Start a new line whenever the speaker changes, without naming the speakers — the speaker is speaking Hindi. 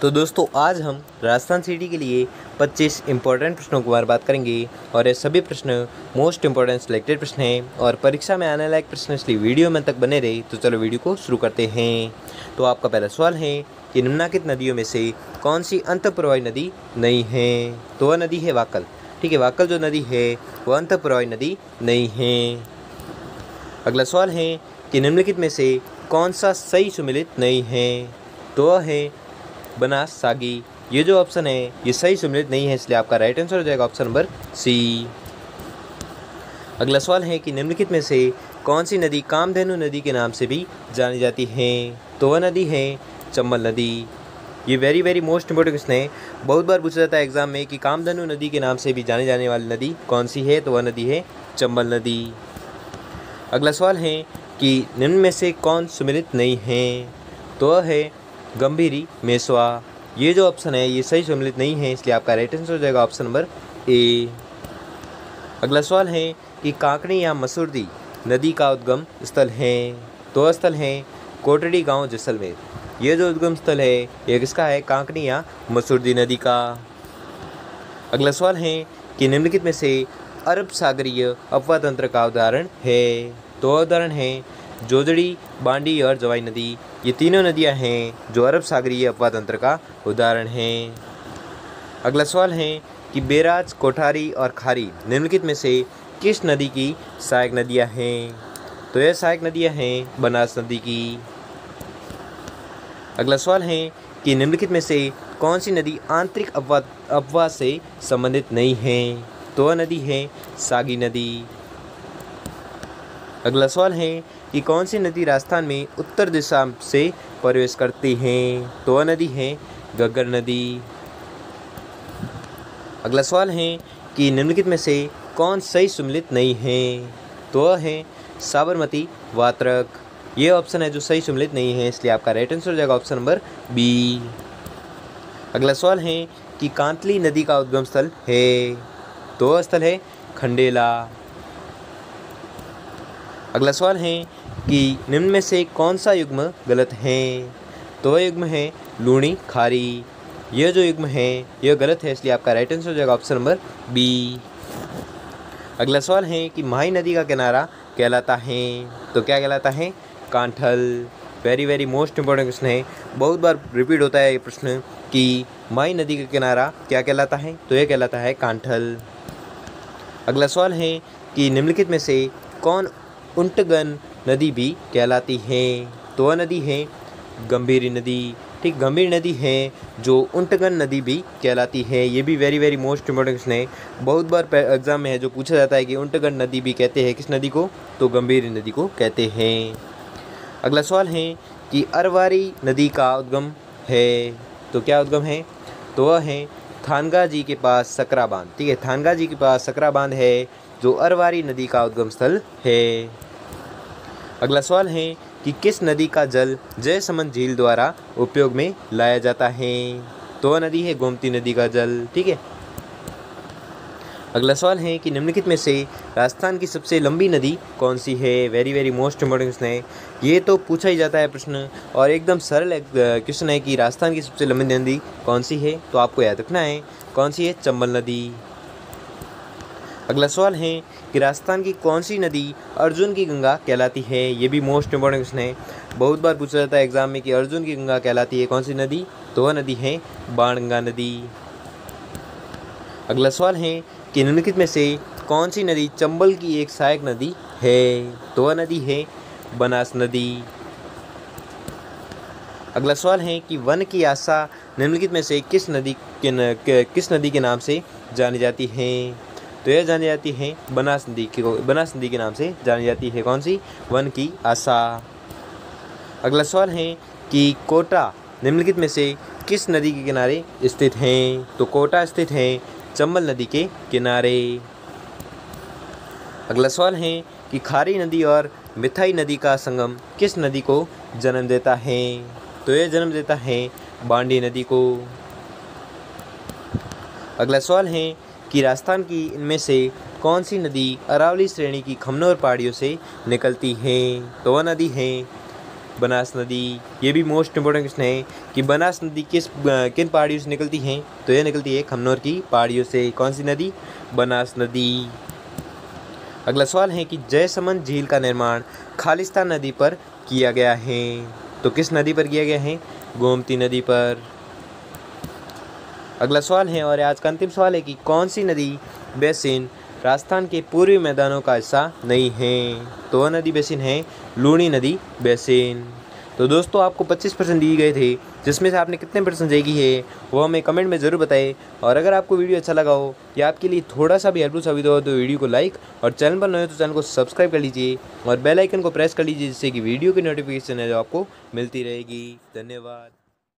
तो दोस्तों आज हम राजस्थान सिटी के लिए 25 इम्पोर्टेंट प्रश्नों के बारे में बात करेंगे और ये सभी प्रश्न मोस्ट इम्पोर्टेंट सिलेक्टेड प्रश्न हैं और परीक्षा में आने लायक प्रश्न, इसलिए वीडियो में तक बने रहे। तो चलो वीडियो को शुरू करते हैं। तो आपका पहला सवाल है कि निम्नलिखित नदियों में से कौन सी अंतःप्रवाही नदी नहीं है? तो वह नदी है वाकल। ठीक है, वाकल जो नदी है वह अंतःप्रवाही नदी नहीं है। अगला सवाल है कि निम्नलिखित में से कौन सा सही सुमेलित नहीं है? तो वह है बनास सागी। ये जो ऑप्शन है ये सही सुमेलित नहीं है, इसलिए आपका राइट आंसर हो जाएगा ऑप्शन नंबर सी। अगला सवाल है कि निम्नलिखित में से कौन सी नदी कामधेनु नदी के नाम से भी जानी जाती है? तो वह नदी है चंबल नदी। ये वेरी मोस्ट इंपॉर्टेंट क्वेश्चन है, बहुत बार पूछा जाता है एग्जाम में कि कामधेनु नदी के नाम से भी जाने जाने वाली नदी कौन सी है? तो वह नदी है चंबल नदी। अगला सवाल है कि निम्न में से कौन सुमेलित नहीं है? तो वह है गंभीरी मेसवा। ये जो ऑप्शन है ये सही सुमेलित नहीं है, इसलिए आपका राइट आंसर हो जाएगा ऑप्शन नंबर ए। अगला सवाल है कि कांकड़ी या मसूरदी नदी का उद्गम स्थल है? तो वह स्थल है कोटड़ी गांव जैसलमेर। ये जो उद्गम स्थल है ये किसका है? कांकड़ी या मसूरदी नदी का। अगला सवाल है कि निम्नलिखित में से अरब सागरीय अपवाह तंत्र का उदाहरण है? तो वह उदाहरण है जोजड़ी, बांडी और जवाई नदी। ये तीनों नदियां हैं जो अरब सागरीय अपवाह तंत्र का उदाहरण हैं। अगला सवाल है कि बेराज, कोठारी और खारी निम्नलिखित में से किस नदी की सहायक नदियां हैं? तो यह सहायक नदियां हैं बनास नदी की। अगला सवाल है कि निम्नलिखित में से कौन सी नदी आंतरिक अपवाह से संबंधित नहीं है? तो वह नदी है सागी नदी। अगला सवाल है कि कौन सी नदी राजस्थान में उत्तर दिशा से प्रवेश करती है? तो वह नदी है घग्गर नदी। अगला सवाल है कि निम्नलिखित में से कौन सही सुमेलित नहीं है? तो वह है साबरमती वात्रक। ये ऑप्शन है जो सही सुमेलित नहीं है, इसलिए आपका राइट आंसर हो जाएगा ऑप्शन नंबर बी। अगला सवाल है कि कांतली नदी का उद्गम स्थल है? तो वह स्थल है खंडेला। अगला सवाल है कि निम्न में से कौन सा युग्म गलत है? तो वह युग्म है लूणी खारी। यह जो युग्म है यह गलत है, इसलिए आपका राइट आंसर हो जाएगा ऑप्शन नंबर बी। अगला सवाल है कि माही नदी का किनारा कहलाता है? तो क्या कहलाता है? Kanthal. Very most important question है, बहुत बार रिपीट होता है ये प्रश्न कि माही नदी का किनारा क्या कहलाता है? तो यह कहलाता है कांठल। अगला सवाल है कि निम्नलिखित में से कौन उंटगन नदी भी कहलाती है? तो वह नदी है गंभीरी नदी। ठीक, गंभीर नदी है जो उंटगन नदी भी कहलाती है। ये भी वेरी मोस्ट इंपॉर्टेंट क्वेश्चन है, बहुत बार एग्जाम में है जो पूछा जाता है कि उंटगन नदी भी कहते हैं किस नदी को? तो गंभीरी नदी को कहते हैं। अगला सवाल है कि अरवारी नदी का उद्गम है? तो क्या उद्गम है? तो वह है थानगा जी के पास सकरा बांध। ठीक है, थानगा जी के पास सकरा बांध है जो अरवारी नदी का उद्गम स्थल है। अगला सवाल है कि किस नदी का जल जयसमंद झील द्वारा उपयोग में लाया जाता है? तो वह नदी है गोमती नदी का जल। ठीक है। अगला सवाल है कि निम्नलिखित में से राजस्थान की सबसे लंबी नदी कौन सी है? वेरी मोस्ट इंपॉर्टेंट क्वेश्चन है, ये तो पूछा ही जाता है प्रश्न और एकदम सरल क्वेश्चन है कि राजस्थान की सबसे लंबी नदी कौन सी है? तो आपको याद रखना है कौन सी है? चंबल नदी। अगला सवाल है कि राजस्थान की कौन सी नदी अर्जुन की गंगा कहलाती है? ये भी मोस्ट इंपॉर्टेंट क्वेश्चन है, बहुत बार पूछा जाता है एग्जाम में कि अर्जुन की गंगा कहलाती है कौन सी नदी? तो वह नदी है बाणगंगा नदी। अगला सवाल है कि निम्नलिखित में से कौन सी नदी चंबल की एक सहायक नदी है? तो वह नदी है बनास नदी। अगला सवाल है कि वन की आशा निम्नलिखित में से किस नदी के नाम से जानी जाती है? तो यह जानी जाती है बनास नदी के नाम से जानी जाती है। कौन सी? वन की आशा। अगला सवाल है कि कोटा निम्नलिखित में से किस नदी के किनारे स्थित है? तो कोटा स्थित है चंबल नदी के किनारे। अगला सवाल है कि खारी नदी और मिथाई नदी का संगम किस नदी को जन्म देता है? तो यह जन्म देता है बांडी नदी को। अगला सवाल है कि राजस्थान की इनमें से कौन सी नदी अरावली श्रेणी की खमनोर पहाड़ियों से निकलती है? तो वह नदी है बनास नदी। ये भी मोस्ट इंपॉर्टेंट क्वेश्चन है कि बनास नदी किन पहाड़ियों से निकलती हैं, तो ये निकलती है खमनोर की पहाड़ियों से। कौन सी नदी? बनास नदी। अगला सवाल है कि जयसमंद झील का निर्माण खालिस्तान नदी पर किया गया है, तो किस नदी पर किया गया है? गोमती नदी पर। अगला सवाल है और आज का अंतिम सवाल है कि कौन सी नदी बेसिन राजस्थान के पूर्वी मैदानों का हिस्सा नहीं है, तो वह नदी बेसिन है लूणी नदी बेसिन। तो दोस्तों आपको 25% दिए गए थे, जिसमें से आपने कितने परसेंट सही की है वो हमें कमेंट में ज़रूर बताएं। और अगर आपको वीडियो अच्छा लगा हो या आपके लिए थोड़ा सा भी हेल्पफुल साबित हो तो वीडियो को लाइक और चैनल पर नए हो तो चैनल को सब्सक्राइब कर लीजिए और बेल आइकन को प्रेस कर लीजिए, जिससे कि वीडियो की नोटिफिकेशन है जो आपको मिलती रहेगी। धन्यवाद।